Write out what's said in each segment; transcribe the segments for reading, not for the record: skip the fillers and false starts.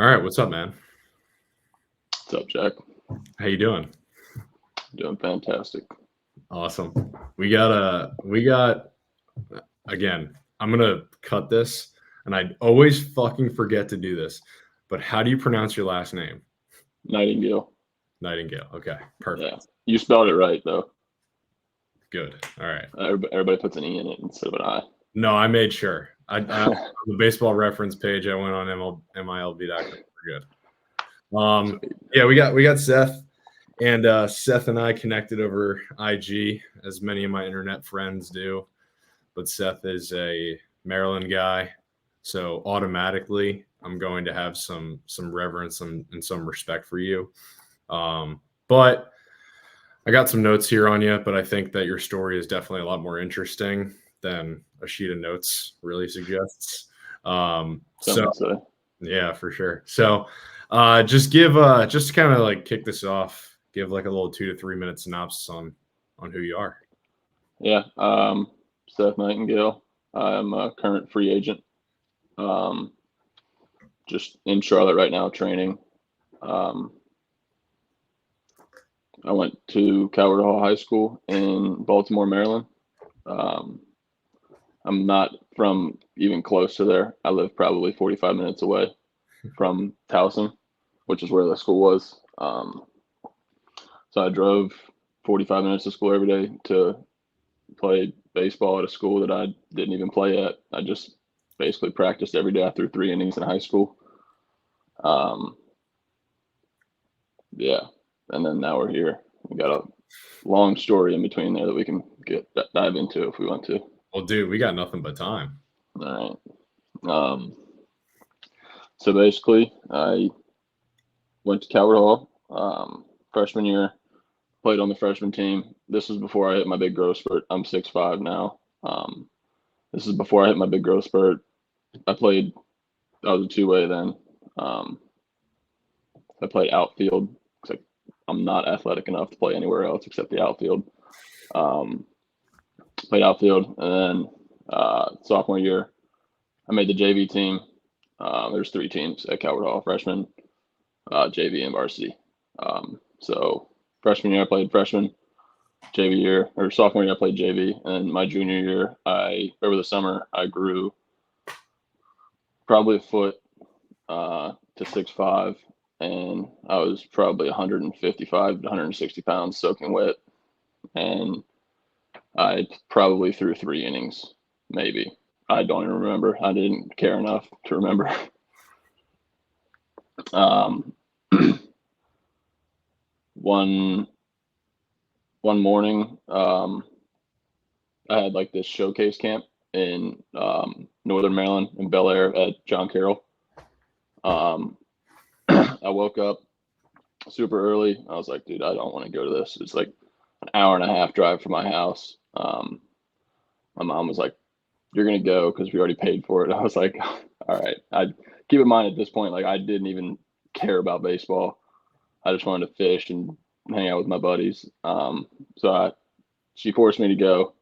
All right, what's up, man? What's up, Jack? How you doing? Doing fantastic. Awesome. We got again. I'm gonna cut this, and I always fucking forget to do this. But how do you pronounce your last name? Nightingale. Nightingale. Okay, perfect. Yeah. You spelled it right, though. Good. All right. Everybody puts an E in it instead of an I. No, I made sure. On the baseball reference page, I went on MILB.com. We're good. Yeah, we got Seth, and Seth and I connected over IG, as many of my internet friends do. But Seth is a Maryland guy, so automatically I'm going to have some reverence and some respect for you. But I got some notes here on you, but I think that your story is definitely a lot more interesting than a sheet of notes really suggests. Yeah, for sure. So just to kind of like kick this off, give like a little 2 to 3 minute synopsis on who you are. Yeah. Seth Nightingale. I'm a current free agent. Just in Charlotte right now, training. I went to Coward Hall High School in Baltimore, Maryland. I'm not from even close to there. I live probably 45 minutes away from Towson, which is where the school was. So I drove 45 minutes to school every day to play baseball at a school that I didn't even play at. I just basically practiced every day. I threw 3 innings in high school. Yeah. And then now we're here. We got a long story in between there that we can dive into if we want to. Well, dude, we got nothing but time. All right. So basically, I went to Coward Hall freshman year, played on the freshman team. This was before I hit my big growth spurt. I'm 6'5" now. This is before I hit my big growth spurt. I was a two-way then. I played outfield because I'm not athletic enough to play anywhere else except the outfield. Played outfield, and then sophomore year, I made the JV team. There's 3 teams at Coward Hall: freshman, JV, and varsity. So freshman year I played freshman, JV year, or sophomore year I played JV, and my junior year over the summer I grew probably a foot to 6'5", and I was probably 155 to 160 pounds soaking wet, and I probably threw 3 innings, maybe. I don't even remember. I didn't care enough to remember. One morning, I had like this showcase camp in Northern Maryland in Bel Air at John Carroll. I woke up super early. I was like, dude, I don't want to go to this. It's like an hour and a half drive from my house. My mom was like, you're going to go because we already paid for it. I was like, all right. I keep in mind at this point, like I didn't even care about baseball. I just wanted to fish and hang out with my buddies. She forced me to go,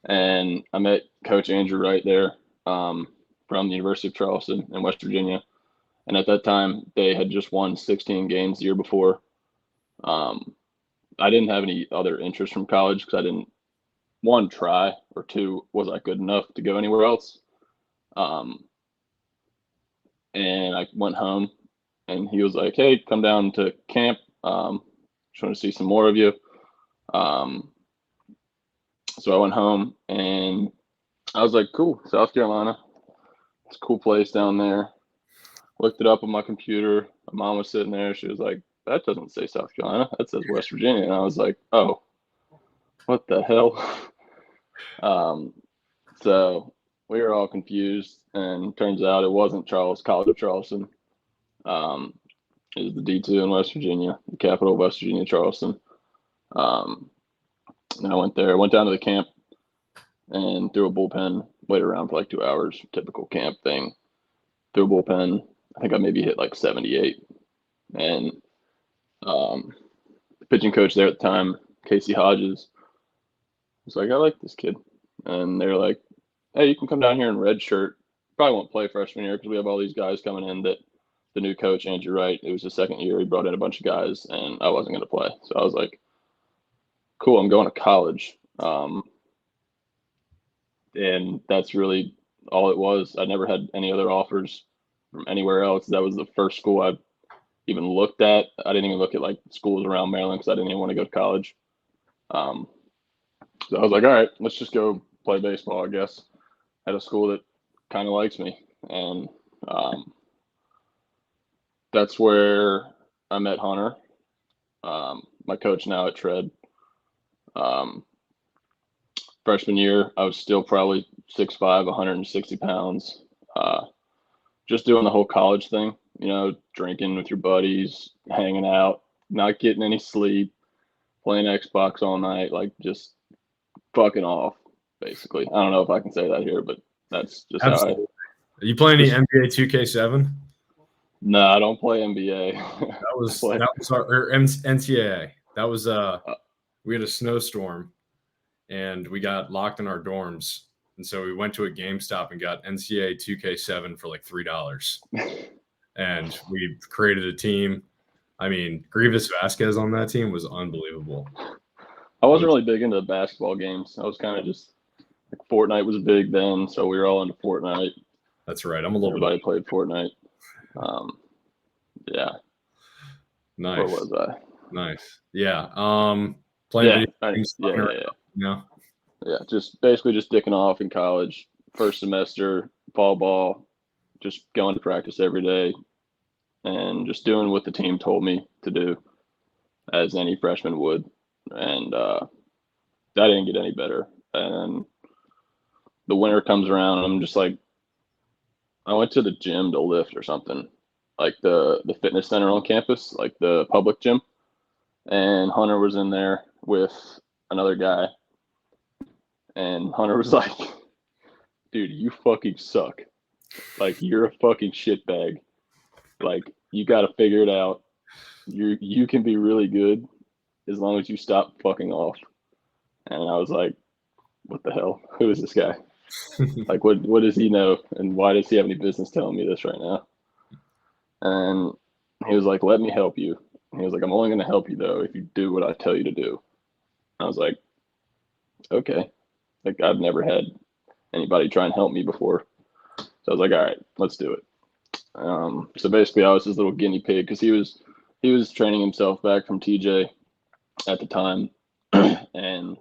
and I met Coach Andrew Wright there from the University of Charleston in West Virginia. And at that time, they had just won 16 games the year before. I didn't have any other interest from college because I didn't, 1, try, or 2, was I good enough to go anywhere else? And I went home, and he was like, hey, come down to camp. Just want to see some more of you. So I went home, and I was like, cool, South Carolina. It's a cool place down there. Looked it up on my computer. My mom was sitting there. She was like, that doesn't say South Carolina. That says West Virginia. And I was like, oh, what the hell? So we were all confused, and turns out it wasn't College of Charleston. It was the D2 in West Virginia, the capital of West Virginia, Charleston. And I went down to the camp and threw a bullpen, waited around for like 2 hours, typical camp thing. Threw a bullpen. I think I maybe hit like 78. And the pitching coach there at the time, Casey Hodges, was like, I like this kid. And they were like, hey, you can come down here in red shirt. Probably won't play freshman year because we have all these guys coming in that the new coach, Andrew Wright, it was the second year. He brought in a bunch of guys, and I wasn't going to play. So I was like, cool, I'm going to college. And that's really all it was. I never had any other offers from anywhere else. That was the first school I even looked at. I didn't even look at like schools around Maryland because I didn't even want to go to college. So I was like, all right, let's just go play baseball, I guess, at a school that kind of likes me. And that's where I met Hunter, my coach now at Tread. Freshman year, I was still probably 6'5", 160 pounds. Just doing the whole college thing, you know, drinking with your buddies, hanging out, not getting any sleep, playing Xbox all night, like just fucking off, basically. I don't know if I can say that here, but that's just Absolutely. how Are you playing the NBA 2K7? No, I don't play NBA. That was our or NCAA. That was we had a snowstorm and we got locked in our dorms. And so we went to a GameStop and got NCAA 2K7 for like $3. And we created a team. I mean, Grievous Vasquez on that team was unbelievable. I wasn't really big into basketball games. I was kind of just like, Fortnite was big then, so we were all into Fortnite. That's right. I'm a little Everybody played Fortnite. Yeah. Nice. Where was I? Nice. Yeah. Playing video games. Yeah. Just basically just dicking off in college. First semester, fall ball, just going to practice every day and just doing what the team told me to do, as any freshman would. And that didn't get any better. And the winter comes around and I'm just like, I went to the gym to lift or something, like the fitness center on campus, like the public gym. And Hunter was in there with another guy. And Hunter was like, dude, you fucking suck. Like, you're a fucking shitbag. Like, you got to figure it out. You can be really good as long as you stop fucking off. And I was like, what the hell? Who is this guy? Like, what does he know? And why does he have any business telling me this right now? And he was like, let me help you. And he was like, I'm only going to help you, though, if you do what I tell you to do. I was like, okay. Like, I've never had anybody try and help me before. So I was like, all right, let's do it. So basically, I was his little guinea pig because he was training himself back from TJ at the time. And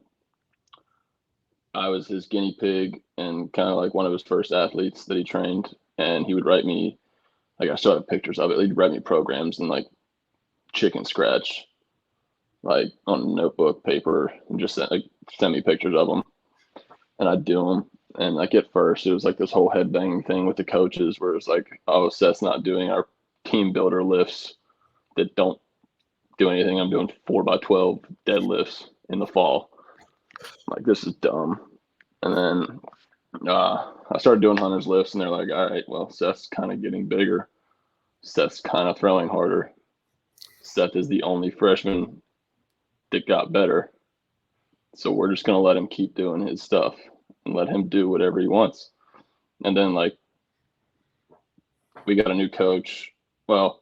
I was his guinea pig and kind of like one of his first athletes that he trained. And he would write me, like, I still have pictures of it. He'd write me programs and like chicken scratch, like on a notebook, paper, and just send me pictures of them. And I'd do them. And like at first, it was like this whole headbanging thing with the coaches where it's like, oh, Seth's not doing our team builder lifts that don't do anything. I'm doing 4x12 deadlifts in the fall. I'm like, this is dumb. And then I started doing Hunter's lifts, and they're like, all right, well, Seth's kind of getting bigger. Seth's kind of throwing harder. Seth is the only freshman that got better. So we're just going to let him keep doing his stuff and let him do whatever he wants. And then, like, we got a new coach. Well,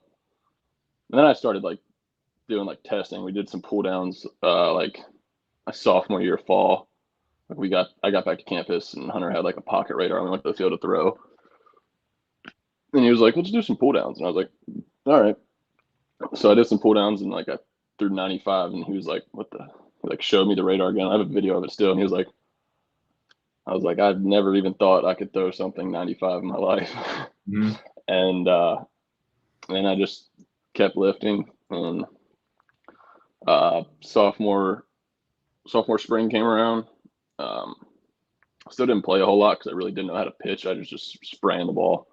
and then I started, like, doing, like, testing. We did some pull downs, like, a sophomore year fall. Like, I got back to campus, and Hunter had, like, a pocket radar, and we went to the field to throw. And he was like, let's do some pull downs. And I was like, all right. So I did some pull downs, and, like, I threw 95, and he was like, what the? He, like, showed me the radar again. I have a video of it still, and he was like, I was like, I've never even thought I could throw something 95 in my life. Mm-hmm. And then I just kept lifting. And sophomore spring came around. I still didn't play a whole lot because I really didn't know how to pitch. I was just spraying the ball.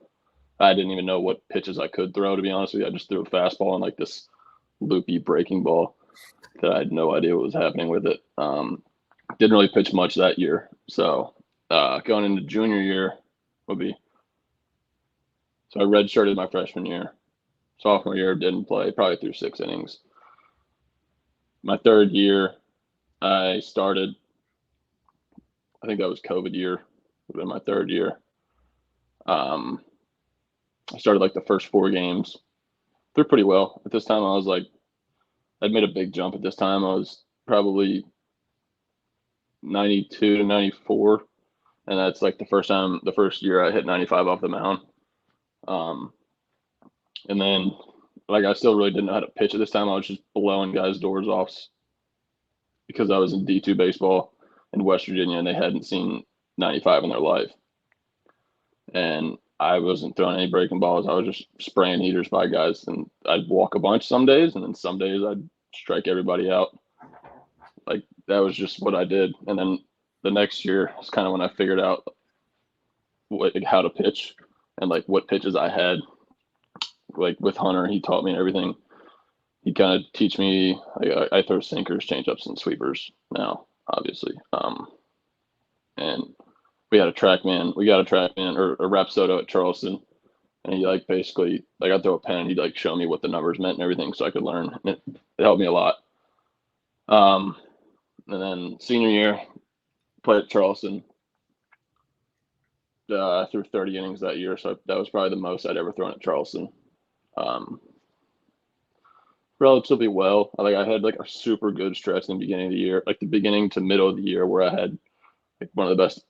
I didn't even know what pitches I could throw, to be honest with you. I just threw a fastball and like this loopy breaking ball that I had no idea what was happening with it. Didn't really pitch much that year. So going into junior year would be. So I redshirted my freshman year. Sophomore year, didn't play, probably threw 6 innings. My third year, I started, I think that was COVID year, would have been my third year. I started like the first 4 games, threw pretty well. At this time, I was like, I'd made a big jump at this time. I was probably 92 to 94. And that's like the first year I hit 95 off the mound. And then, like, I still really didn't know how to pitch at this time. I was just blowing guys' doors off because I was in D2 baseball in West Virginia and they hadn't seen 95 in their life. And I wasn't throwing any breaking balls. I was just spraying heaters by guys. And I'd walk a bunch some days, and then some days I'd strike everybody out. Like, that was just what I did. And then the next year was kind of when I figured out how to pitch and like what pitches I had. Like with Hunter, he taught me everything. He kind of teach me. I throw sinkers, changeups, and sweepers now, obviously. And we got a TrackMan or a Rapsodo at Charleston, and he like basically like I'd throw a pen and he'd like show me what the numbers meant and everything, so I could learn. And it helped me a lot. And then senior year, played at Charleston. I threw 30 innings that year, so that was probably the most I'd ever thrown at Charleston. Relatively well. I had like a super good stretch in the beginning of the year, like the beginning to middle of the year, where I had like one of the best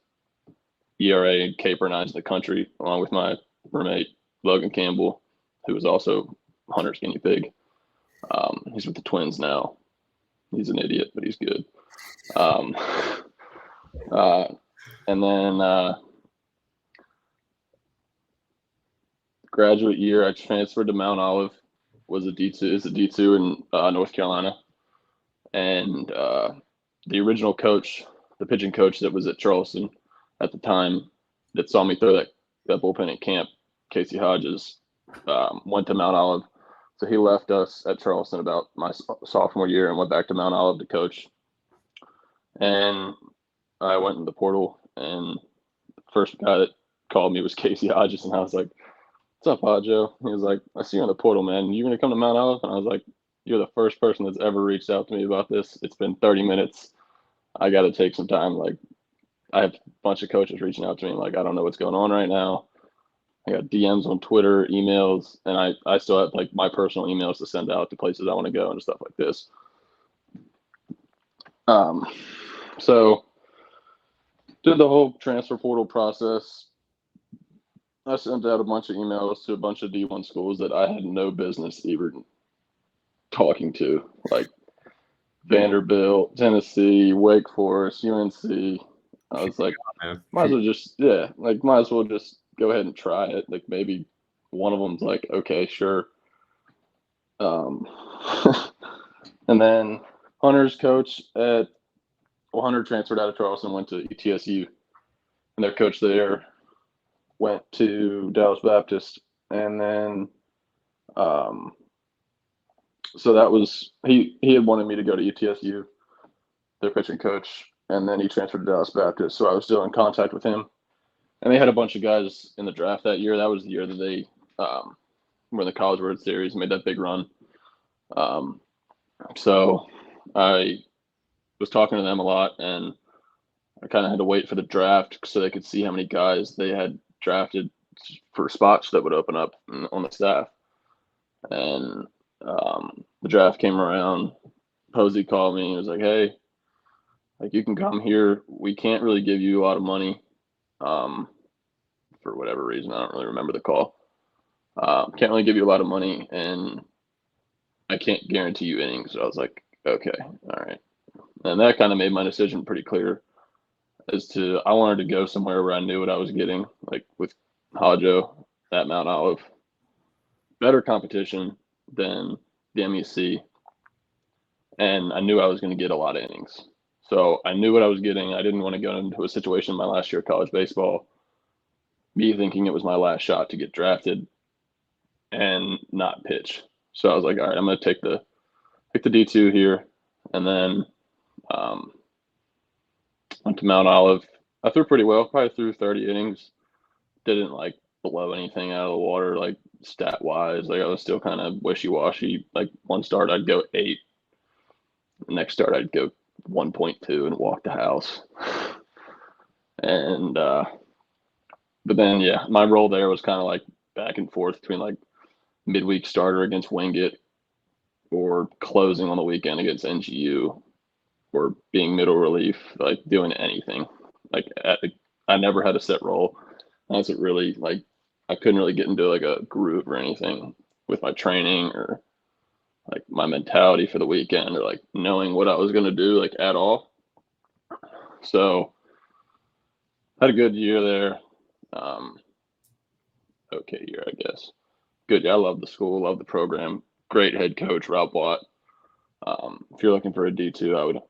ERA and K/9s in the country, along with my roommate Logan Campbell, who was also Hunter's guinea pig. He's with the Twins now. He's an idiot, but he's good. And then graduate year, I transferred to Mount Olive. Was a D2 in North Carolina, and the original coach, the pitching coach that was at Charleston at the time, that saw me throw that bullpen at camp, Casey Hodges, went to Mount Olive. So he left us at Charleston about my sophomore year and went back to Mount Olive to coach. And I went in the portal, and the first guy that called me was Casey Hodges, and I was like, "What's up, Hodjo?" He was like, "I see you in the portal, man. You gonna come to Mount Olive?" And I was like, "You're the first person that's ever reached out to me about this. It's been 30 minutes. I got to take some time. Like, I have a bunch of coaches reaching out to me. Like, I don't know what's going on right now. I got DMs on Twitter, emails, and I still have like my personal emails to send out to places I want to go and stuff like this." So did the whole transfer portal process. I sent out a bunch of emails to a bunch of D1 schools that I had no business even talking to, like Vanderbilt, Tennessee, Wake Forest, UNC. I was like, might as well just go ahead and try it. Like, maybe one of them's like, okay, sure. And then Hunter's coach Hunter transferred out of Charleston, went to ETSU, and their coach there went to Dallas Baptist. And then so that was he had wanted me to go to ETSU, their pitching coach, and then he transferred to Dallas Baptist. So I was still in contact with him. And they had a bunch of guys in the draft that year. That was the year that they were in the College World Series, made that big run. So I was talking to them a lot, and I kind of had to wait for the draft so they could see how many guys they had drafted for spots that would open up on the staff. And the draft came around. Posey called me. He was like, "Hey, like, you can come here. We can't really give you a lot of money for whatever reason. I don't really remember the call. Can't really give you a lot of money, and I can't guarantee you innings." So I was like, okay, all right. And that kind of made my decision pretty clear as to I wanted to go somewhere where I knew what I was getting, like with Hodjo at Mount Olive. Better competition than the MEC. And I knew I was going to get a lot of innings. So I knew what I was getting. I didn't want to go into a situation my last year of college baseball, me thinking it was my last shot to get drafted and not pitch. So I was like, all right, I'm going to take the D2 here. And then went to Mount Olive. I threw pretty well, probably threw 30 innings. Didn't like blow anything out of the water, like stat wise. Like, I was still kind of wishy-washy. Like, one start I'd go 8. The next start I'd go 1.2 and walk the house. And but then, yeah, my role there was kind of like back and forth between like midweek starter against Wingate, or closing on the weekend against NGU, or being middle relief, like doing anything. Like I never had a set role. I wasn't really like, I couldn't really get into like a groove or anything with my training or like my mentality for the weekend or like knowing what I was going to do like at all. So had a good year there. Okay year, I guess. Good. Yeah, I love the school, love the program. Great head coach, Rob Watt. If you're looking for a D2, I would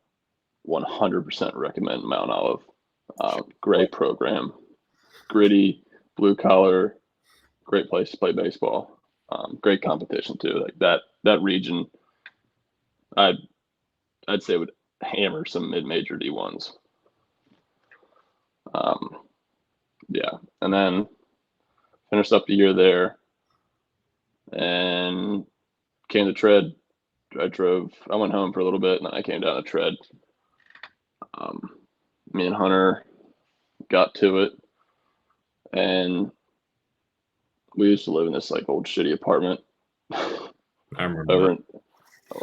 100% recommend Mount Olive. Great program, gritty, blue collar, great place to play baseball. Great competition too. Like that region, I'd say would hammer some mid-major D1s. Yeah, and then finished up the year there, and came to Tread. I went home for a little bit, and then I came down to Tread. Me and Hunter got to it, and we used to live in this like old shitty apartment. I remember over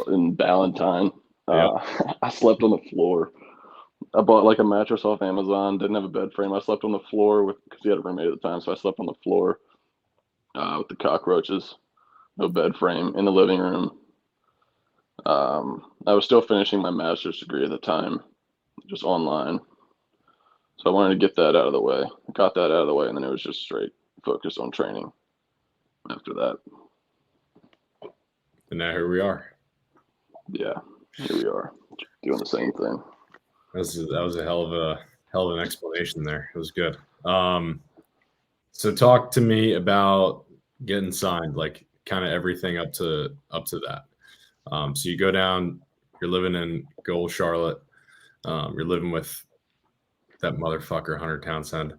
in Ballantyne. I slept on the floor. I bought like a mattress off Amazon. Didn't have a bed frame. I slept on the floor because we had a roommate at the time, so I slept on the floor with the cockroaches. No bed frame in the living room. I was still finishing my master's degree at the time, just online. So I wanted to get that out of the way. I got that out of the way, and then it was just straight focused on training after that. And now here we are. Yeah, here we are doing the same thing. That was a hell of an explanation there. It was good. So talk to me about getting signed, like kind of everything up to that. So you go down, you're living in Gold Charlotte. You're living with that motherfucker Hunter Townsend.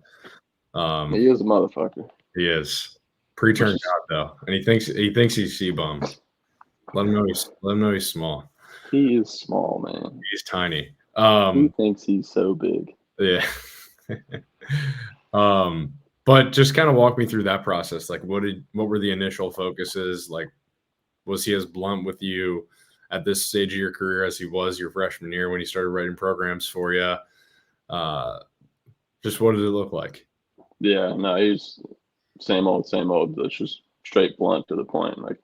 He is a motherfucker. He is pre-turned God though, and he thinks he's C-bum. Let him know he's small. He is small, man. He's tiny. He thinks he's so big. Yeah. But just kind of walk me through that process. Like, what were the initial focuses? Like, was he as blunt with you at this stage of your career as he was your freshman year when he started writing programs for you? Just what did it look like? Yeah, no, he's same old. That's just straight blunt to the point. Like,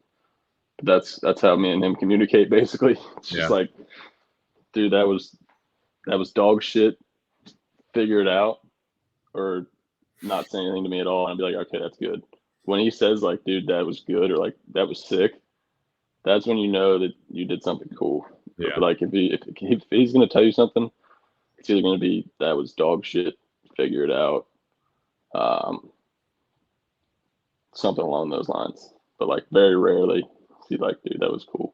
that's how me and him communicate. Basically, it's just like, dude, that was dog shit. Figure it out, or not say anything to me at all, and I'd be like, okay, that's good. When he says like, dude, that was good, or like that was sick, that's when you know that you did something cool. Yeah. But like if he's gonna tell you something, it's either gonna be that was dog shit, figure it out, something along those lines. But like very rarely, he's like, dude, that was cool,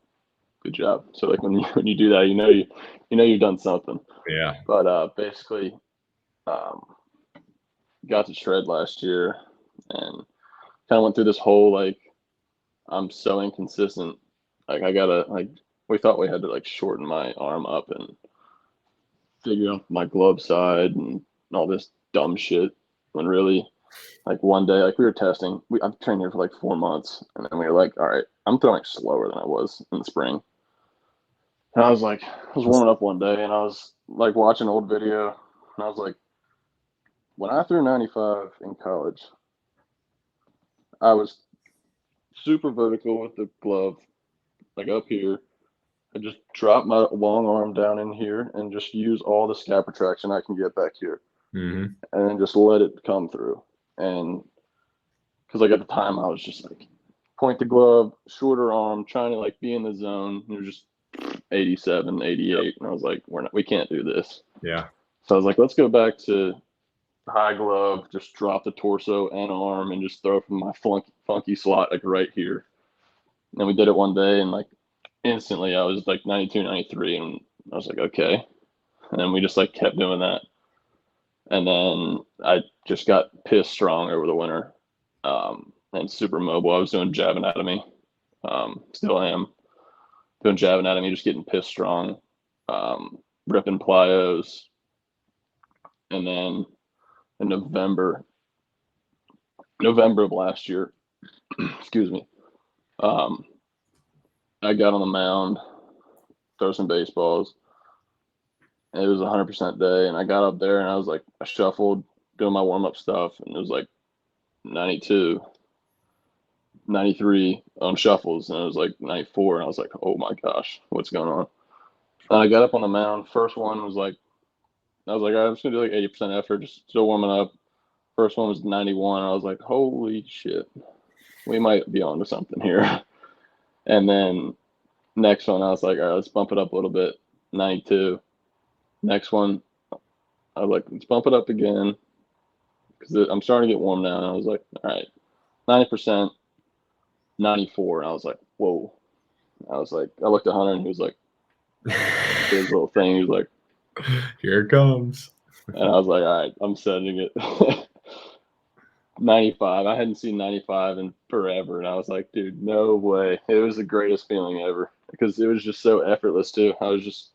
good job. So like when you do that, you know you've done something. Yeah. But basically, got to Shred last year and kind of went through this whole like, I'm so inconsistent. Like we thought we had to like shorten my arm up and figure out my glove side and all this dumb shit. When really, like one day, like we were testing, I've trained here for like 4 months, and then we were like, all right, I'm throwing slower than I was in the spring. And I was warming up one day, and I was like watching an old video, and I was like, when I threw 95 in college, I was super vertical with the glove, like up here. I just drop my long arm down in here and just use all the scap retraction I can get back here. Mm-hmm. And then just let it come through. And because like at the time I was just like point the glove, shorter arm, trying to like be in the zone. It was just 87, 88. And I was like, we can't do this. Yeah. So I was like, let's go back to high glove, just drop the torso and arm and just throw from my funky slot like right here. And then we did it one day, and like instantly I was like 92, 93, and I was like, okay. And then we just like kept doing that. And then I just got pissed strong over the winter, and super mobile. I was doing jab anatomy, still am doing jab anatomy, just getting pissed strong, ripping plyos. And then in November of last year, excuse me, I got on the mound, throw some baseballs. And it was a 100% day, and I got up there and I was like, I shuffled, doing my warm up stuff, and it was like 92, 93 on shuffles, and it was like 94, and I was like, oh my gosh, what's going on? And I got up on the mound. First one was like, I was like, all right, I'm just gonna do like 80% effort, just still warming up. First one was 91. I was like, holy shit, we might be on to something here. And then next one, I was like, all right, let's bump it up a little bit, 92. Next one, I was like, let's bump it up again because I'm starting to get warm now. And I was like, all right, 90%, 94. And I was like, whoa. I was like, I looked at Hunter and he was like, his little thing. He was like, here it comes. And I was like, all right, I'm sending it. 95. I hadn't seen 95 in forever. And I was like, dude, no way. It was the greatest feeling ever because it was just so effortless too. I was just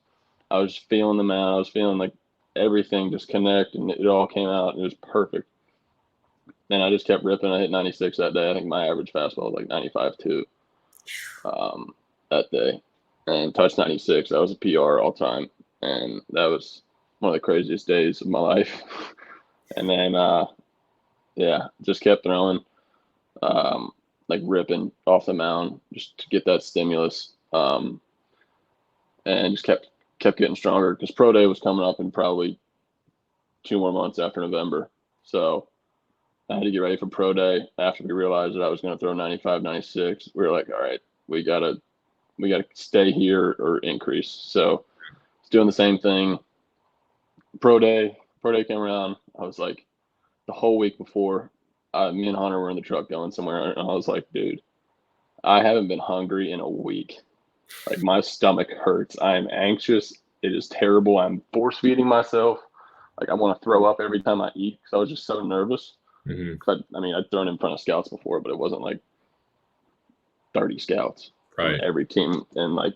feeling the mound. I was feeling like everything just connect, and it all came out. And it was perfect. And I just kept ripping. I hit 96 that day. I think my average fastball was like 95 too. That day, and touched 96. That was a PR all time, and that was one of the craziest days of my life. And then, just kept throwing, like ripping off the mound just to get that stimulus, and just kept getting stronger because pro day was coming up in probably 2 more months after November. So I had to get ready for pro day. After we realized that I was going to throw 95, 96, we were like, all right, we got to stay here or increase. So it's doing the same thing. Pro day came around. I was like, the whole week before, me and Hunter were in the truck going somewhere, and I was like, dude, I haven't been hungry in a week. Like, my stomach hurts. I am anxious. It is terrible. I'm force feeding myself. Like, I want to throw up every time I eat because I was just so nervous. Mm-hmm. I'd thrown in front of scouts before, but it wasn't like 30 scouts right. from every team. And like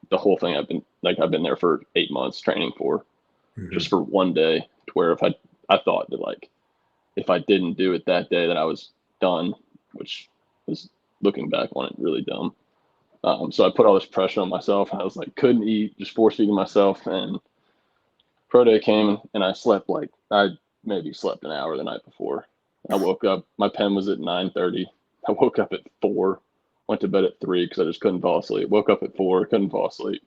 the whole thing, I've been there for 8 months training for, just for one day, to where if I thought that like, if I didn't do it that day, that I was done, which was, looking back on it, really dumb. So I put all this pressure on myself, and I was like, couldn't eat, just force feeding myself. And pro day came, and I slept I maybe slept an hour the night before. I woke up, my pen was at 9:30. I woke up at 4, went to bed at 3 because I just couldn't fall asleep. Woke up at 4, couldn't fall asleep.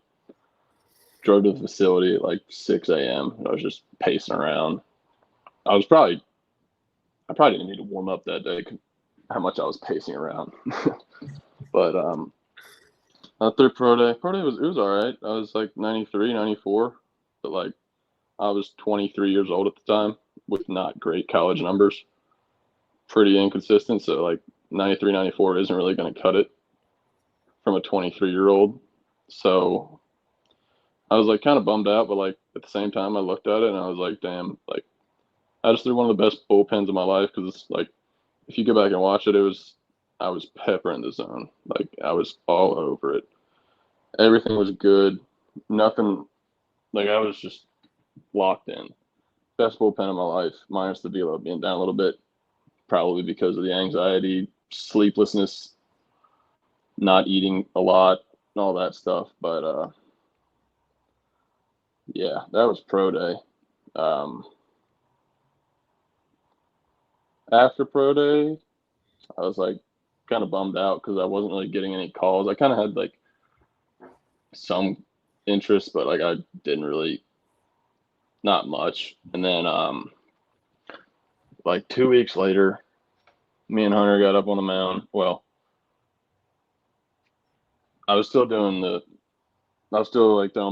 Drove to the facility at like 6 a.m. and I was just pacing around. I probably didn't need to warm up that day, how much I was pacing around. But through pro day was all right. I was like 93, 94, but like I was 23 years old at the time with not great college numbers, pretty inconsistent. So like 93, 94 isn't really going to cut it from a 23-year-old. So I was like kind of bummed out, but like at the same time I looked at it and I was like, damn, like I just threw one of the best bullpens of my life, because like if you go back and watch it, I was peppering the zone. Like I was all over it. Everything was good. Nothing, like I was just locked in. Best bullpen of my life, minus the velo being down a little bit, probably because of the anxiety, sleeplessness, not eating a lot, and all that stuff. But yeah, that was pro day. After pro day, I was like kind of bummed out because I wasn't really getting any calls. I kind of had like some interest, but like I didn't really, not much. And then like 2 weeks later, me and Hunter got up on the mound. Well, I was still like throwing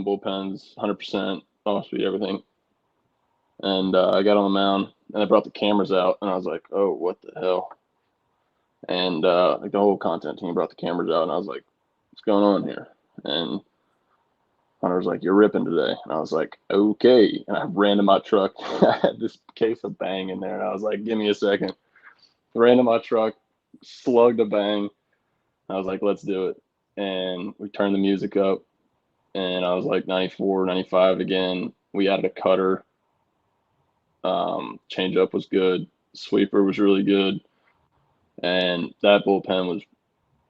bullpens, 100%, off speed, everything. And I got on the mound, and I brought the cameras out, and I was like, oh, what the hell? And like the whole content team brought the cameras out, and I was like, what's going on here? And Hunter was like, you're ripping today. And I was like, okay. And I ran to my truck. I had this case of Bang in there, and I was like, give me a second. Ran to my truck, slugged a Bang. I was like, let's do it. And we turned the music up, and I was like 94, 95 again. We added a cutter. Changeup was good. Sweeper was really good. And that bullpen was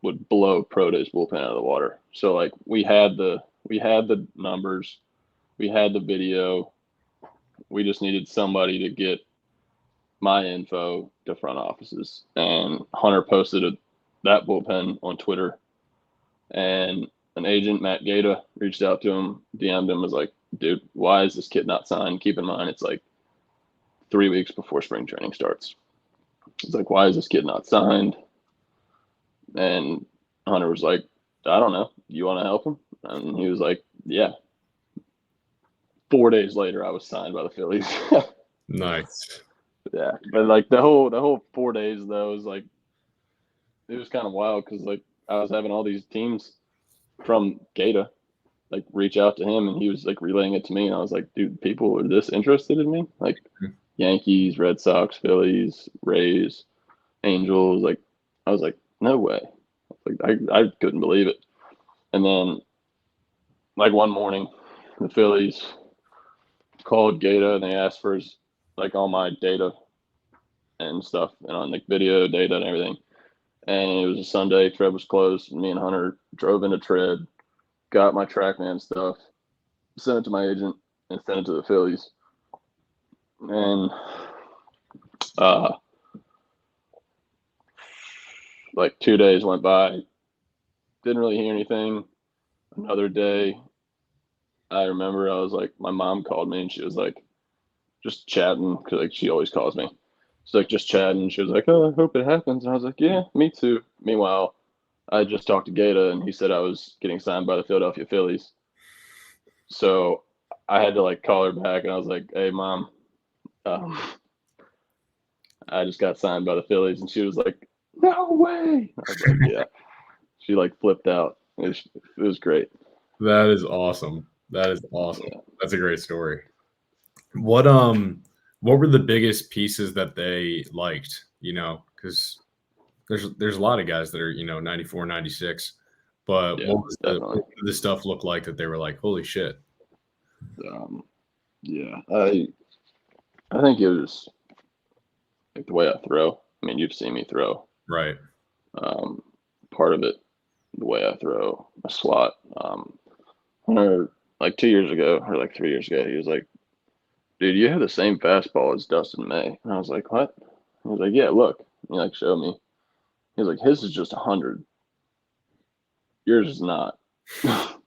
would blow Pro Day's bullpen out of the water. So like we had the numbers, we had the video. We just needed somebody to get my info to front offices. And Hunter posted that bullpen on Twitter. And an agent, Matt Gata, reached out to him, DM'd him, was like, dude, why is this kid not signed? Keep in mind, it's like 3 weeks before spring training starts. It's like, why is this kid not signed? And Hunter was like, I don't know. You want to help him? And he was like, yeah. 4 days later, I was signed by the Phillies. Nice. Yeah, but like the whole 4 days though was like, it was kind of wild because like I was having all these teams from Gata like reach out to him, and he was like relaying it to me, and I was like, dude, people are this interested in me? Like Yankees, Red Sox, Phillies, Rays, Angels. Like I was like, no way. Like I couldn't believe it. And then like one morning, the Phillies called Gata and they asked for his, like all my data and stuff, and on like video data and everything. And it was a Sunday, Tread was closed, and me and Hunter drove into Tread, got my TrackMan stuff, sent it to my agent, and sent it to the Phillies. And like 2 days went by, didn't really hear anything. Another day, I remember I was like, my mom called me and she was like, just chatting, because like she always calls me. She's like, just chatting. She was like, oh, I hope it happens. And I was like, yeah, me too. Meanwhile, I just talked to Gata and he said I was getting signed by the Philadelphia Phillies. So I had to like call her back and I was like, hey, Mom, I just got signed by the Phillies. And she was like, no way. I was like, yeah. She like flipped out. It was great. That is awesome. That is awesome. Yeah. That's a great story. What were the biggest pieces that they liked, you know, because there's a lot of guys that are, you know, 94, 96, but yeah, what did the stuff look like that they were like, holy shit? Yeah, I think it was like the way I throw. I mean, you've seen me throw. Right. Part of it, the way I throw a slot. Hunter, like 2 years ago or like 3 years ago, he was like, dude, you have the same fastball as Dustin May. And I was like, what? He was like, yeah, look. And he like showed me. He was like, his is just 100. Yours is not. So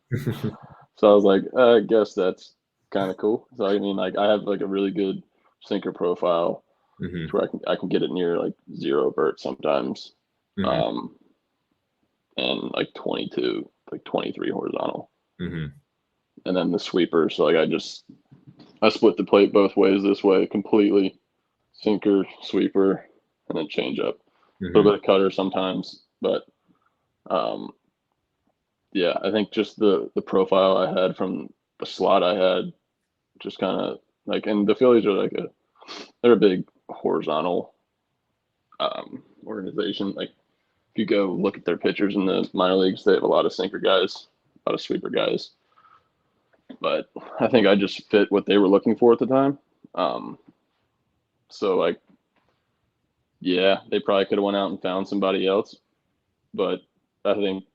I was like, I guess that's kind of cool. So I mean, like I have like a really good sinker profile to where I can get it near like 0 vert sometimes. And like 22, like 23 horizontal. And then the sweeper. So like I split the plate both ways this way completely. Sinker, sweeper, and then change up. A little bit of cutter sometimes, but yeah, I think just the profile I had from the slot I had, just kind of like, and the Phillies are like they're a big horizontal organization. Like if you go look at their pitchers in the minor leagues, they have a lot of sinker guys, a lot of sweeper guys. But I think I just fit what they were looking for at the time. So like, yeah, they probably could have went out and found somebody else, but I think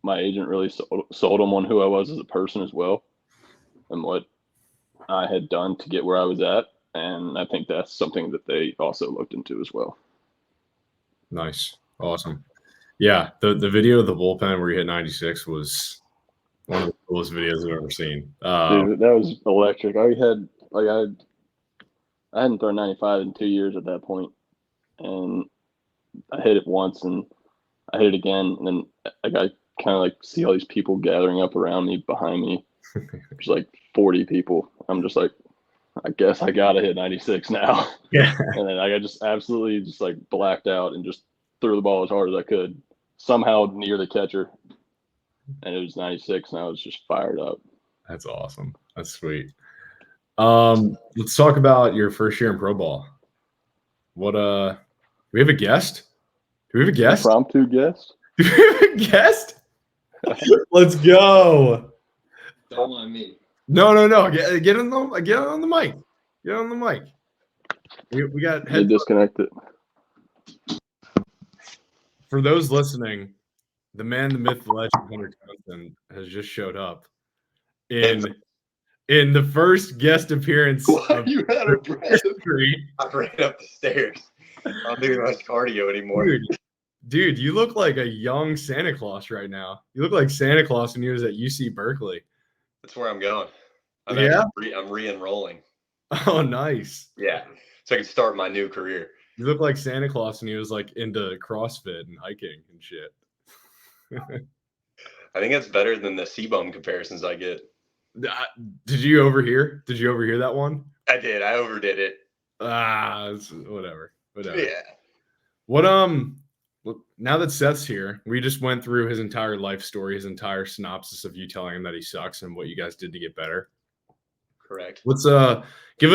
my agent really sold them on who I was as a person as well, and what I had done to get where I was at. And I think that's something that they also looked into as well. Nice. Awesome. Yeah. The video of the bullpen where you hit 96 was one of the coolest videos I've ever seen. Dude, that was electric. I hadn't thrown 95 in 2 years at that point, and I hit it once and I hit it again, and then like I kind of like see all these people gathering up around me, behind me. There's like 40 people. I'm just like, I guess I gotta hit 96 now. Yeah. And then I just absolutely just like blacked out and just threw the ball as hard as I could, somehow near the catcher, and it was 96, and I was just fired up. That's awesome. That's sweet. Let's talk about your first year in pro ball. What do we have a guest? Do we have a guest? Impromptu guest? Do we have a guest? Let's go. Don't mind me. No. Get on the mic. Get on the mic. We got They disconnected. For those listening, the man, the myth, the legend, Hunter Townsend has just showed up in the first guest appearance of You had a breath. history. I ran up the stairs. I don't do much cardio anymore. Dude, you look like a young Santa Claus right now. You look like Santa Claus when he was at UC Berkeley. That's where I'm going. I'm re-enrolling. Oh, nice. Yeah, so I can start my new career. You look like Santa Claus when he was like into CrossFit and hiking and shit. I think that's better than the C-bum comparisons I get. Did you overhear? Did you overhear that one? I did. I overdid it. Whatever. Yeah. What now that Seth's here, we just went through his entire life story, his entire synopsis of you telling him that he sucks and what you guys did to get better. Correct. Let's give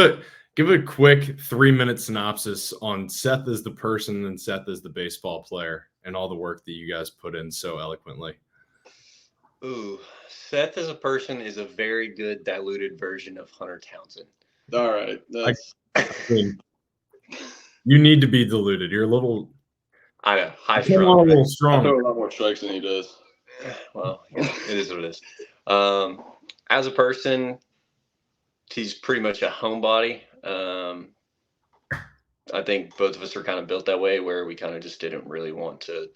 a quick 3-minute synopsis on Seth as the person and Seth as the baseball player and all the work that you guys put in so eloquently. Ooh, Seth as a person is a very good diluted version of Hunter Townsend. All right. You need to be diluted. You're a little. I know. High A strung. little I strong. throw a lot more strikes than he does. Well, it is what it is. As a person, he's pretty much a homebody. I think both of us are kind of built that way, where we kind of just didn't really want to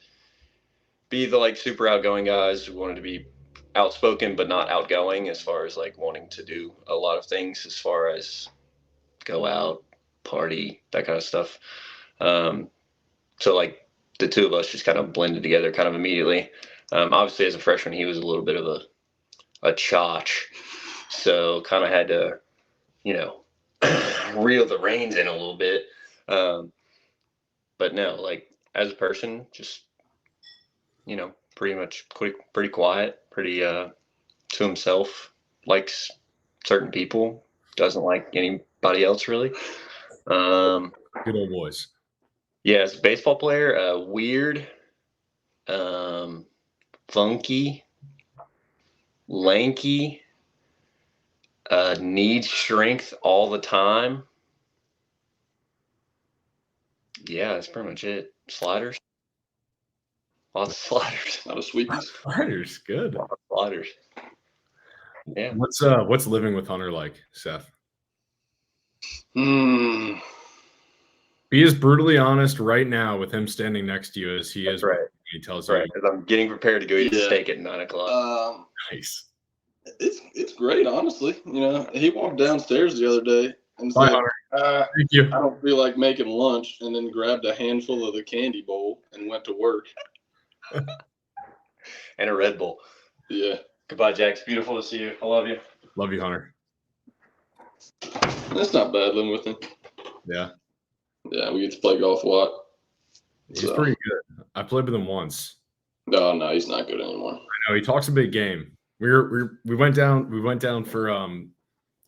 be the like super outgoing guys. We wanted to be outspoken but not outgoing, as far as like wanting to do a lot of things, as far as go out, party, that kind of stuff. So like the two of us just kind of blended together kind of immediately. Obviously as a freshman, he was a little bit of a chotch, so kind of had to, reel the reins in a little bit. But no, like as a person, just, pretty much pretty quiet, pretty to himself, likes certain people, doesn't like anybody else really. Good old boys. Yeah, as a baseball player, weird, funky, lanky, needs strength all the time. Yeah, that's pretty much it. Sliders. Lots of sliders. Not a sweepies. Sliders, good. A lot of sliders. Yeah. What's living with Hunter like, Seth? Be as brutally honest right now with him standing next to you as he is. Right. He tells Right, you. because I'm getting prepared to go eat a steak at 9 o'clock. Nice. It's great, honestly. He walked downstairs the other day and Bye, said, Hunter. Thank you. I don't feel like making lunch, and then grabbed a handful of the candy bowl and went to work. And a Red Bull. Yeah. Goodbye, Jack. It's beautiful to see you. I love you. Love you, Hunter. That's not bad living with him. Yeah. Yeah, we get to play golf a lot. He's pretty good. I played with him once. No, he's not good anymore. I know he talks a big game. We went down for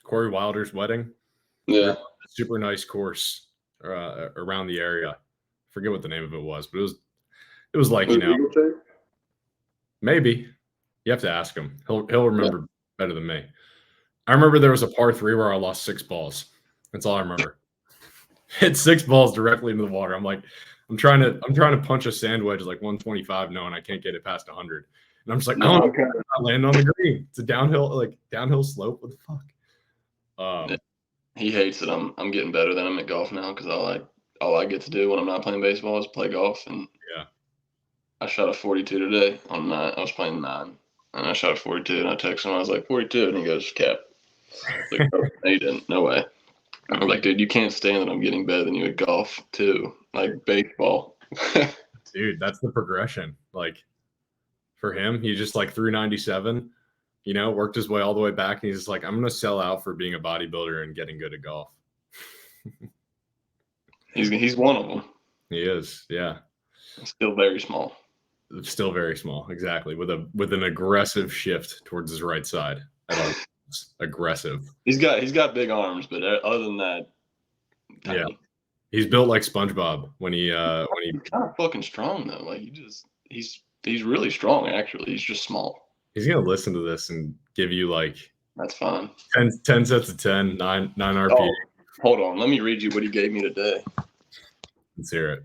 Corey Wilder's wedding. Yeah. Super nice course around the area. Forget what the name of it was, but it was like, maybe. You have to ask him. He'll remember better than me. I remember there was a par 3 where I lost 6 balls. That's all I remember. Hit 6 balls directly into the water. I'm like, I'm trying to punch a sand wedge like 125, knowing I can't get it past 100. And I'm just like, no, I'm not landing on the green. It's a downhill slope. What the fuck? He hates that I'm getting better than him at golf now, because all I get to do when I'm not playing baseball is play golf. And yeah, I shot a 42 today on 9. I was playing 9, and I shot a 42, and I texted him. I was like, 42, and he goes, cap. Like, no, he didn't. No way. I was like, dude, you can't stand that I'm getting better than you at golf too, like baseball. Dude, that's the progression. Like for him, he just like threw 97. Worked his way all the way back, and he's just like, I'm gonna sell out for being a bodybuilder and getting good at golf. He's one of them. He is, yeah. Still very small. Still very small, exactly. With an aggressive shift towards his right side. Aggressive. He's got big arms, but other than that, tiny. Yeah, he's built like SpongeBob when he He's kind of fucking strong though. Like he's really strong actually. He's just small. He's gonna listen to this and give you like that's fine. 10 sets of 10, 9 RP. Oh, hold on, let me read you what he gave me today. Let's hear it.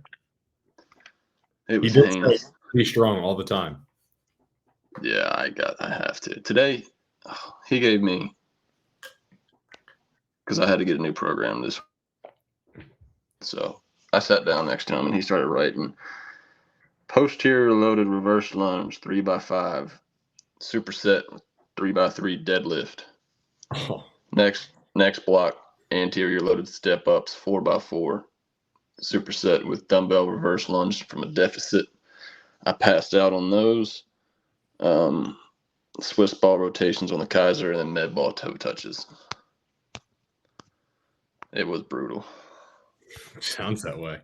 It was he did say he's strong all the time. Yeah, I have to. Today, he gave me, because I had to get a new program this. So I sat down next to him and he started writing posterior loaded reverse lunge 3x5 superset 3x3 deadlift. Oh, Next block anterior loaded step ups 4x4 superset with dumbbell reverse lunge from a deficit. I passed out on those. Swiss ball rotations on the Kaiser and then med ball toe touches. It was brutal. sounds that way.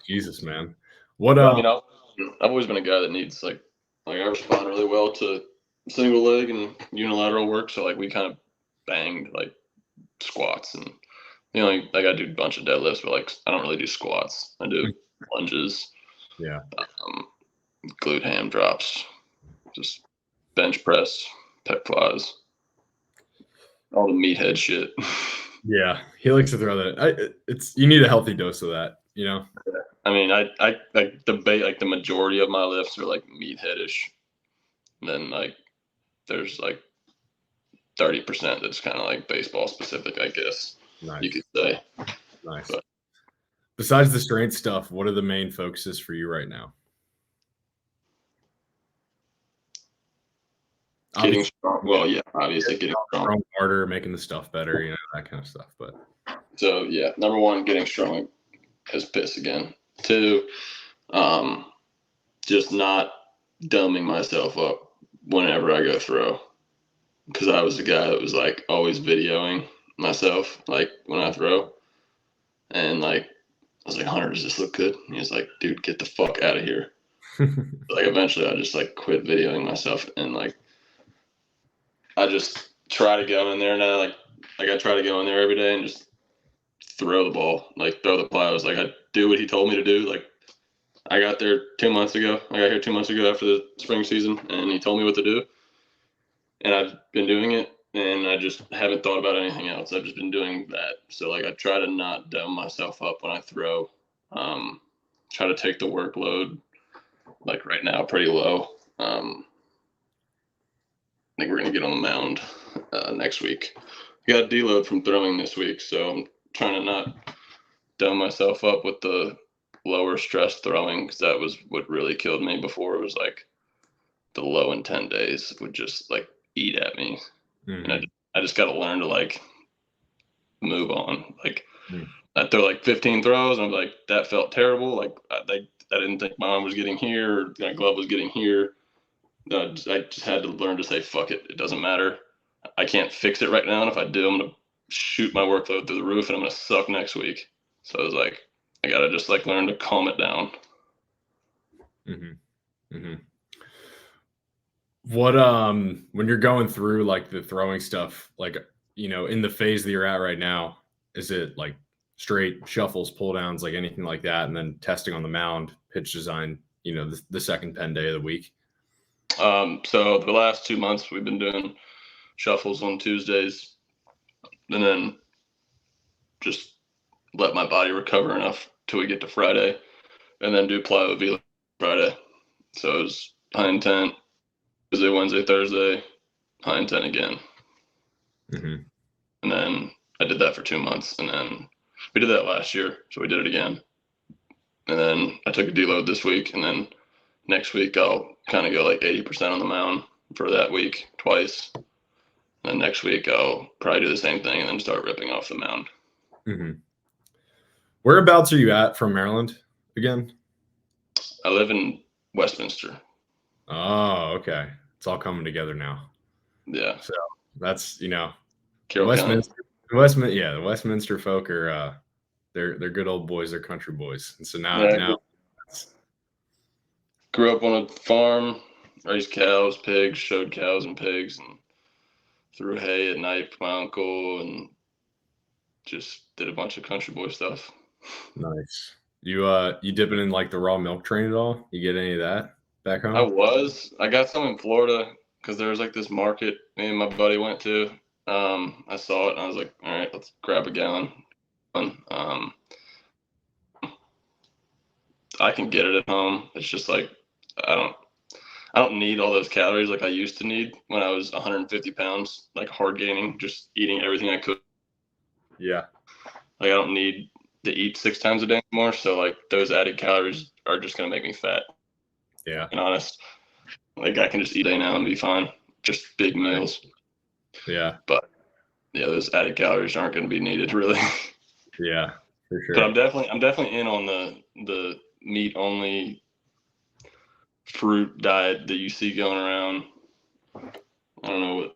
Jesus, man. What? But, I mean, I've always been a guy that needs like I respond really well to single leg and unilateral work. So like we kind of banged like squats and like I do a bunch of deadlifts, but like I don't really do squats. I do lunges, Yeah. Glute ham drops, just bench press, pec flies, all the meathead shit. Yeah, he likes to throw that. It's you need a healthy dose of that, you know. I mean, I like debate like the majority of my lifts are like meatheadish. And then like there's like 30% that's kind of like baseball specific, I guess. Nice. You could say. Nice. But besides the strength stuff, what are the main focuses for you right now? Getting strong. Well, yeah, obviously getting strong. Harder, making the stuff better, you know, that kind of stuff. But so yeah, number one, getting strong as piss again. 2, just not dumbing myself up whenever I go throw. Because I was the guy that was like always videoing myself, like when I throw. And like I was like, Hunter, does this look good? And he was like, dude, get the fuck out of here. Like eventually I just like quit videoing myself and like I just try to go in there now, like I try to go in there every day and just throw the ball, like throw the plows. Like I do what he told me to do. Like I got there 2 months ago. I got here 2 months ago after the spring season, and he told me what to do. And I've been doing it, and I just haven't thought about anything else. I've just been doing that. So like I try to not dumb myself up when I throw. Try to take the workload, like right now, pretty low. I think we're going to get on the mound next week. I got a deload from throwing this week, so I'm trying to not dumb myself up with the lower stress throwing, because that was what really killed me before. It was like the low intent days would just like eat at me. Mm-hmm. And I just got to learn to like move on. Like I throw like 15 throws and I'm like, that felt terrible. Like I didn't think my arm was getting here, or my glove was getting here. I just had to learn to say, fuck it. It doesn't matter. I can't fix it right now. And if I do, I'm going to shoot my workload through the roof and I'm going to suck next week. So I was like, I got to just like learn to calm it down. Mm-hmm. Mm-hmm. What, when you're going through like the throwing stuff, like, you know, in the phase that you're at right now, is it like straight shuffles, pull downs, like anything like that? And then testing on the mound, pitch design, you know, the second pen day of the week? So the last 2 months we've been doing shuffles on Tuesdays and then just let my body recover enough till we get to Friday and then do plyo V Friday. So it was high intent Tuesday, Wednesday, Thursday, high intent again. Mm-hmm. And then I did that for 2 months and then we did that last year. So we did it again. And then I took a deload this week and then next week I'll kind of go like 80% on the mound for that week twice. And then next week I'll probably do the same thing and then start ripping off the mound. Mm-hmm. Whereabouts are you at from Maryland again? I live in Westminster. Oh, okay. It's all coming together now. Yeah. So that's, you know, Westminster. Yeah, the Westminster folk are they're good old boys, they're country boys. And so now grew up on a farm, raised cows, pigs, showed cows and pigs, and threw hay at night for my uncle, and just did a bunch of country boy stuff. Nice. You dipping in like the raw milk train at all? You get any of that back home? I got some in Florida because there was like this market me and my buddy went to. I saw it and I was like, all right, let's grab a gallon. I can get it at home. It's just like I I don't need all those calories like I used to need when I was 150 pounds, like hard gaining, just eating everything I could. Yeah. Like I don't need to eat 6 times a day anymore. So like those added calories are just gonna make me fat. Yeah. And honest, like I can just eat a day now and be fine. Just big meals. Yeah. But yeah, those added calories aren't gonna be needed really. Yeah, for sure. But I'm definitely in on the meat only fruit diet that you see going around. I don't know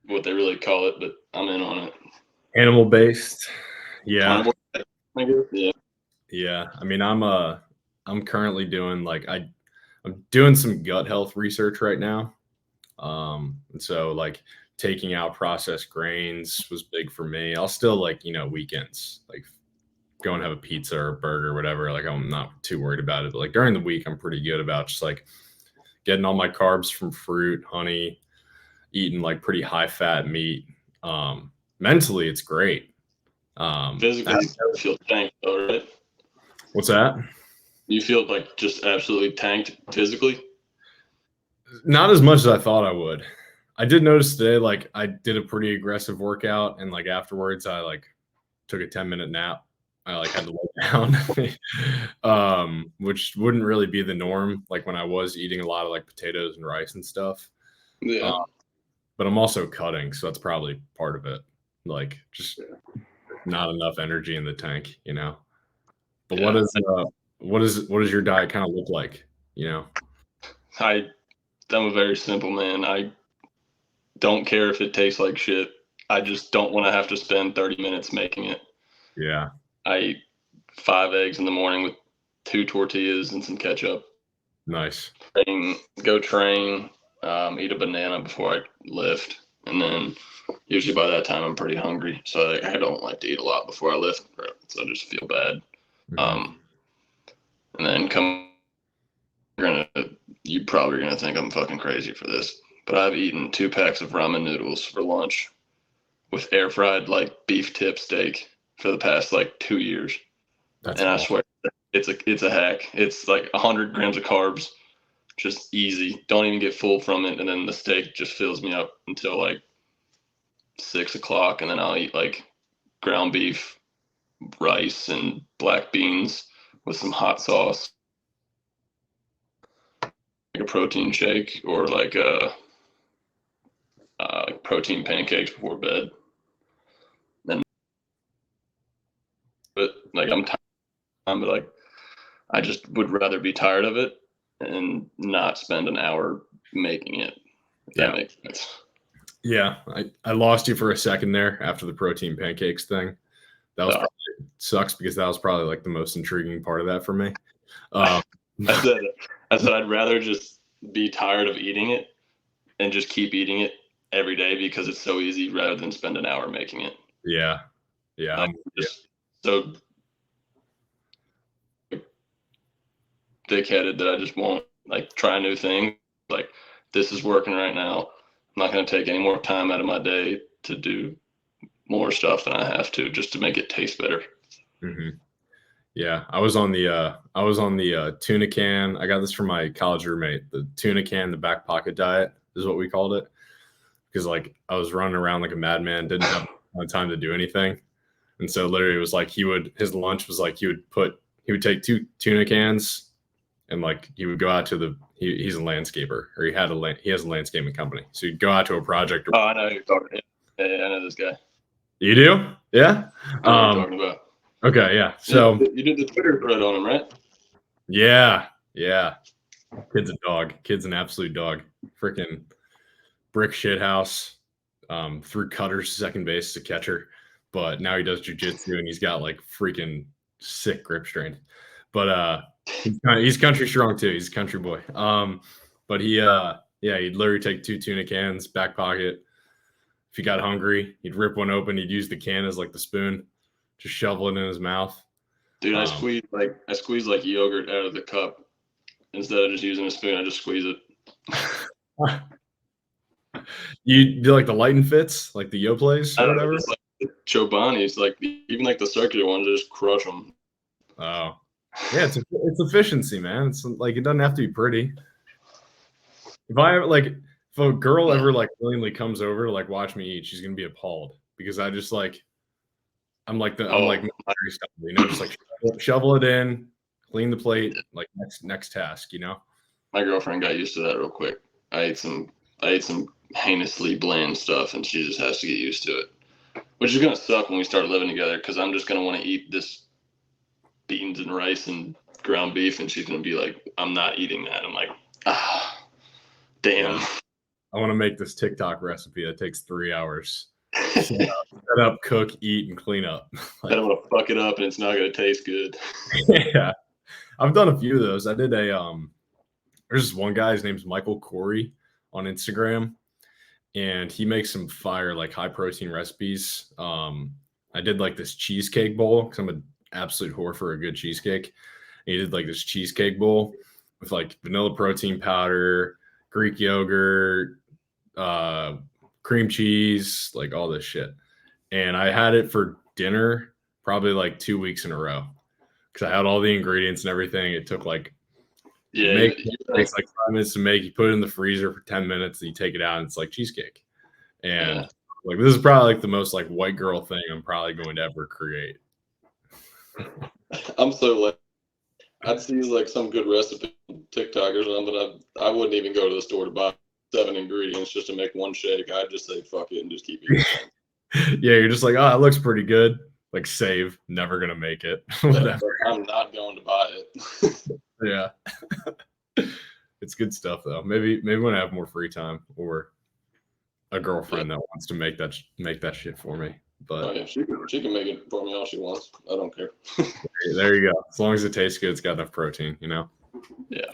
what they really call it, but I'm in on it. Animal based. Yeah. I guess. Yeah. Yeah. I mean, I'm currently doing like I'm doing some gut health research right now. And so like taking out processed grains was big for me. I'll still like, weekends, like go and have a pizza or a burger or whatever. Like I'm not too worried about it. But like during the week, I'm pretty good about just like getting all my carbs from fruit, honey, eating like pretty high fat meat. Mentally, it's great. Physically, you feel tanked though, right? What's that? You feel like just absolutely tanked physically? Not as much as I thought I would. I did notice today, like I did a pretty aggressive workout, and like afterwards, I like took a 10-minute nap. I like had to lay down, which wouldn't really be the norm. Like when I was eating a lot of like potatoes and rice and stuff. Yeah. But I'm also cutting, so that's probably part of it. Like just not enough energy in the tank, But Yeah. what does your diet kind of look like? I'm a very simple man. I don't care if it tastes like shit. I just don't want to have to spend 30 minutes making it. Yeah. I eat 5 eggs in the morning with 2 tortillas and some ketchup. Nice. Go train, eat a banana before I lift. And then usually by that time I'm pretty hungry. So I don't like to eat a lot before I lift. So I just feel bad. Mm-hmm. And then you're probably going to think I'm fucking crazy for this. But I've eaten 2 packs of ramen noodles for lunch with air fried like beef tip steak for the past like 2 years. That's and awesome. I swear it's a hack. It's like 100 grams of carbs, just easy. Don't even get full from it. And then the steak just fills me up until like 6 o'clock. And then I'll eat like ground beef, rice, and black beans with some hot sauce, like a protein shake or like protein pancakes before bed. But like I'm tired, but like I just would rather be tired of it and not spend an hour making it. If that makes sense. Yeah, I lost you for a second there after the protein pancakes thing. That was probably, sucks because that was probably like the most intriguing part of that for me. I said I'd rather just be tired of eating it and just keep eating it every day because it's so easy rather than spend an hour making it. Yeah. Like, so dick-headed that I just won't like try new things. Like this is working right now. I'm not going to take any more time out of my day to do more stuff than I have to just to make it taste better. Mm-hmm. Yeah, I was on the tuna can. I got this from my college roommate. The tuna can, the back pocket diet is what we called it, because like I was running around like a madman, didn't have time to do anything, and so literally it was like his lunch was like he would take 2 tuna cans, and like he would go out to he's a landscaper, or he has a landscaping company, so he'd go out to a project. Oh, I know who you're talking. Yeah, I know this guy. You do? Yeah. I know what you're talking about. Okay, yeah. So you did the Twitter thread on him, right? Yeah. Kid's a dog. Kid's an absolute dog. Freaking brick shit house. Threw cutters second base as a catcher, but now he does jujitsu and he's got like freaking sick grip strength. But he's country strong too. He's a country boy. But he'd literally take 2 tuna cans, back pocket. If he got hungry, he'd rip one open. He'd use the can as like the spoon, just shovel it in his mouth. Dude, I squeeze like yogurt out of the cup instead of just using a spoon. I just squeeze it. You do like the light and fits, like the Yoplays or whatever? Like the Chobani's, like even like the circular ones, just crush them. Oh, yeah, it's efficiency, man. It's like it doesn't have to be pretty. if I ever like if a girl ever like willingly comes over to like watch me eat, she's gonna be appalled because I just like I'm like military style, you know, just like shovel it in, clean the plate, like next task, you know. My girlfriend got used to that real quick. I ate some heinously bland stuff, and she just has to get used to it. Which is gonna suck when we start living together because I'm just gonna want to eat this beans and rice and ground beef, and she's gonna be like, "I'm not eating that." I'm like, damn. I want to make this TikTok recipe that takes 3 hours. Set up, cook, eat, and clean up. Like, I don't want to fuck it up, and it's not gonna taste good. Yeah, I've done a few of those. I did a There's this one guy. His name's Michael Corey on Instagram, and he makes some fire like high protein recipes. I did like this cheesecake bowl because I'm an absolute whore for a good cheesecake. And he did like this cheesecake bowl with like vanilla protein powder, Greek yogurt, cream cheese, like all this shit. And I had it for dinner probably like 2 weeks in a row because I had all the ingredients and everything. It took like it takes like 5 minutes to make. You put it in the freezer for 10 minutes, and you take it out, and it's like cheesecake. And like this is probably like the most like white girl thing I'm probably going to ever create. I'm so like I'd see like some good recipe on TikTok or something. I wouldn't even go to the store to buy 7 ingredients just to make one shake. I'd just say fuck it and just keep eating. Yeah, you're just like, oh, it looks pretty good. Like save, never gonna make it. Whatever. I'm not going to buy it. Yeah. It's good stuff though. Maybe when I have more free time or a girlfriend that wants to make that shit for me. But she can make it for me all she wants. I don't care. There you go. As long as it tastes good, it's got enough protein, you know. Yeah.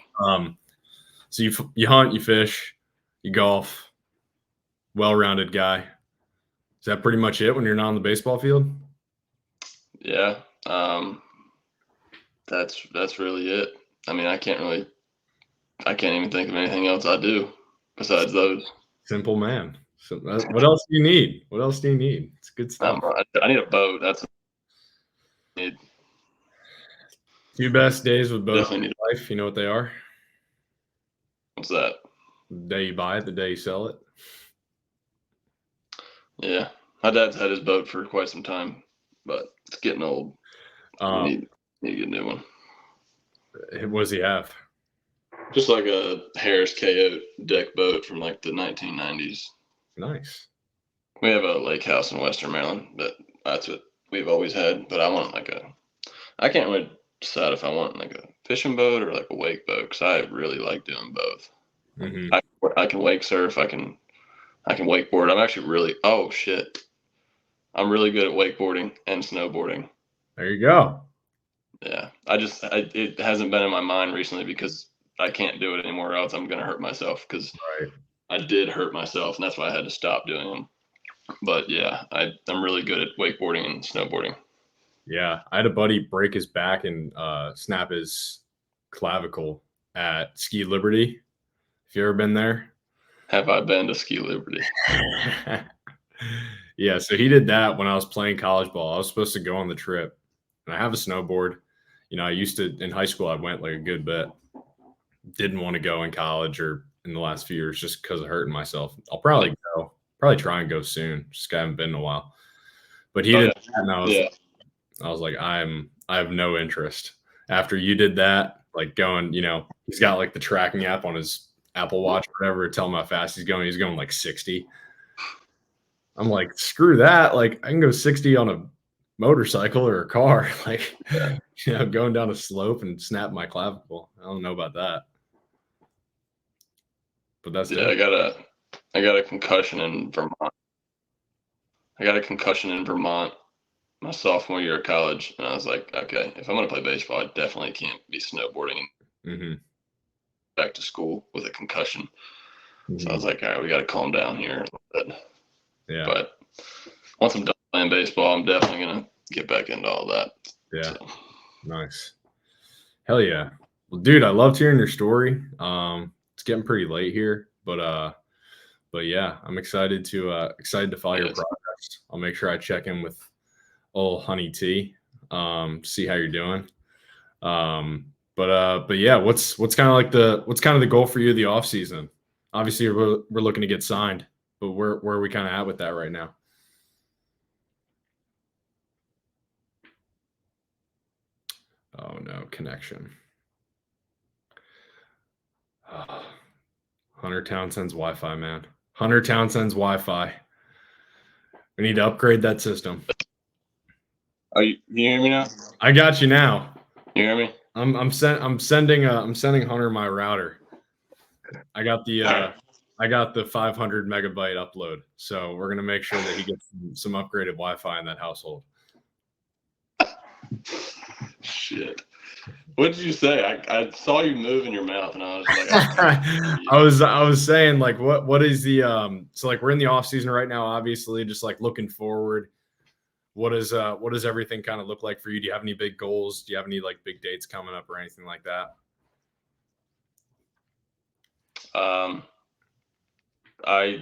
So you hunt, you fish, you golf. Well-rounded guy. Is that pretty much it when you're not on the baseball field? Yeah. That's really it. I mean, I can't even think of anything else I do besides those. Simple man. So what else do you need? What else do you need? It's good stuff. I need a boat. That's what I need. 2 best days with boats in life. You know what they are? What's that? The day you buy it, the day you sell it. Yeah. My dad's had his boat for quite some time, but it's getting old. Need to get a new one. What does he have? Just like a Harris Coyote deck boat from like the 1990s. Nice. We have a lake house in Western Maryland, but that's what we've always had. But I want I can't really decide if I want like a fishing boat or like a wake boat because I really like doing both. Mm-hmm. I can wake surf. I can wakeboard. I'm actually I'm really good at wakeboarding and snowboarding. There you go. Yeah. It hasn't been in my mind recently because I can't do it anymore else I'm going to hurt myself because I did hurt myself and that's why I had to stop doing them. But yeah, I'm really good at wakeboarding and snowboarding. Yeah. I had a buddy break his back and snap his clavicle at Ski Liberty. Have you ever been there? Have I been to Ski Liberty? Yeah, so he did that when I was playing college ball. I was supposed to go on the trip, and I have a snowboard. You know, I used to in high school. I went like a good bit. Didn't want to go in college or in the last few years just because of hurting myself. I'll probably try and go soon. Just haven't been in a while. But he did that, and I was like, I have no interest. After you did that, like going, you know, he's got like the tracking app on his Apple Watch or whatever, tell him how fast he's going. He's going like 60. I'm like, screw that. Like, I can go 60 on a motorcycle or a car. Like, you know, going down a slope and snap my clavicle. I don't know about that. But that's I got a concussion in Vermont. My sophomore year of college, and I was like, okay, if I'm gonna play baseball, I definitely can't be snowboarding. Back to school with a concussion. So I was like, all right, we got to calm down here a little bit. Yeah. But once I'm done playing baseball, I'm definitely going to get back into all that. Yeah. So. Nice. Hell yeah. Well, dude, I loved hearing your story. It's getting pretty late here, but yeah, I'm excited to follow your progress. I'll make sure I check in with old Honey T, see how you're doing. But yeah, what's kind of the goal for you the off season? obviously we're looking to get signed, but where are we kind of at with that right now? Oh no, connection. Hunter Townsend's Wi-Fi, man. Hunter Townsend's Wi-Fi. We need to upgrade that system. Are you hear me now? I got you now. You hear me? I'm sending Hunter my router. I got the 500 megabyte upload, so we're gonna make sure that he gets some upgraded Wi-Fi in that household. Shit. What did you say? I saw you moving your mouth, and I was like, I was saying, like, what is the so like we're in the off season right now, obviously, just like looking forward. What does everything kind of look like for you? Do you have any big goals? Do you have any like big dates coming up or anything like that? I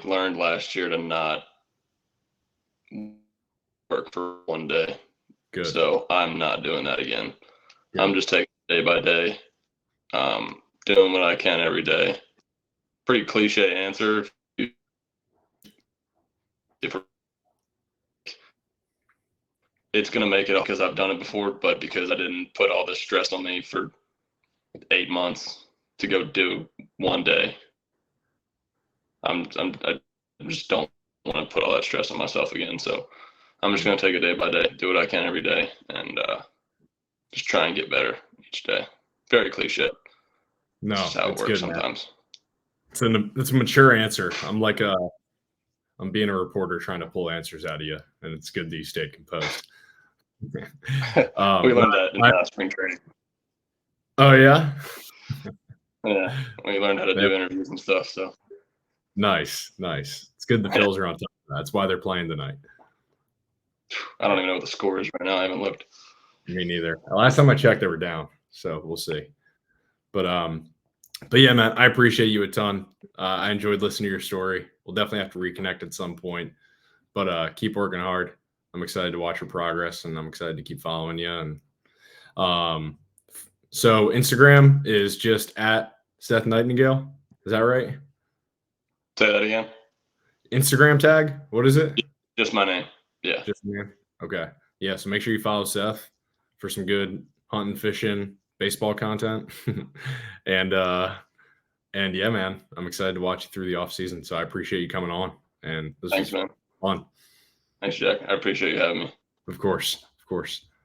learned last year to not work for one day. Good. So I'm not doing that again. Good. I'm just taking it day by day, doing what I can every day. Pretty cliche answer. It's going to make it because I've done it before, but because I didn't put all this stress on me for 8 months to go do one day. I just don't want to put all that stress on myself again. So I'm just going to take it day by day, do what I can every day, and just try and get better each day. Very cliche. No, that's how it works good, sometimes. It's a mature answer. I'm being a reporter trying to pull answers out of you, and it's good that you stayed composed. We learned that in spring training. Oh yeah. Yeah, we learned how to do interviews and stuff. So nice. It's good the Phillies are on top of that. That's why they're playing tonight. I don't even know what the score is right now. I haven't looked. Me neither. Last time I checked, they were down. So we'll see. But yeah, man, I appreciate you a ton. I enjoyed listening to your story. We'll definitely have to reconnect at some point. But keep working hard. I'm excited to watch your progress, and I'm excited to keep following you. And so Instagram is just at Seth Nightingale. Is that right? Say that again. Instagram tag. What is it? Just my name. Yeah. Just me. Okay. Yeah. So make sure you follow Seth for some good hunting, fishing, baseball content. and yeah, man, I'm excited to watch you through the off season. So I appreciate you coming on. And this Thanks, man. Fun. Thanks, Jack. I appreciate you having me. Of course.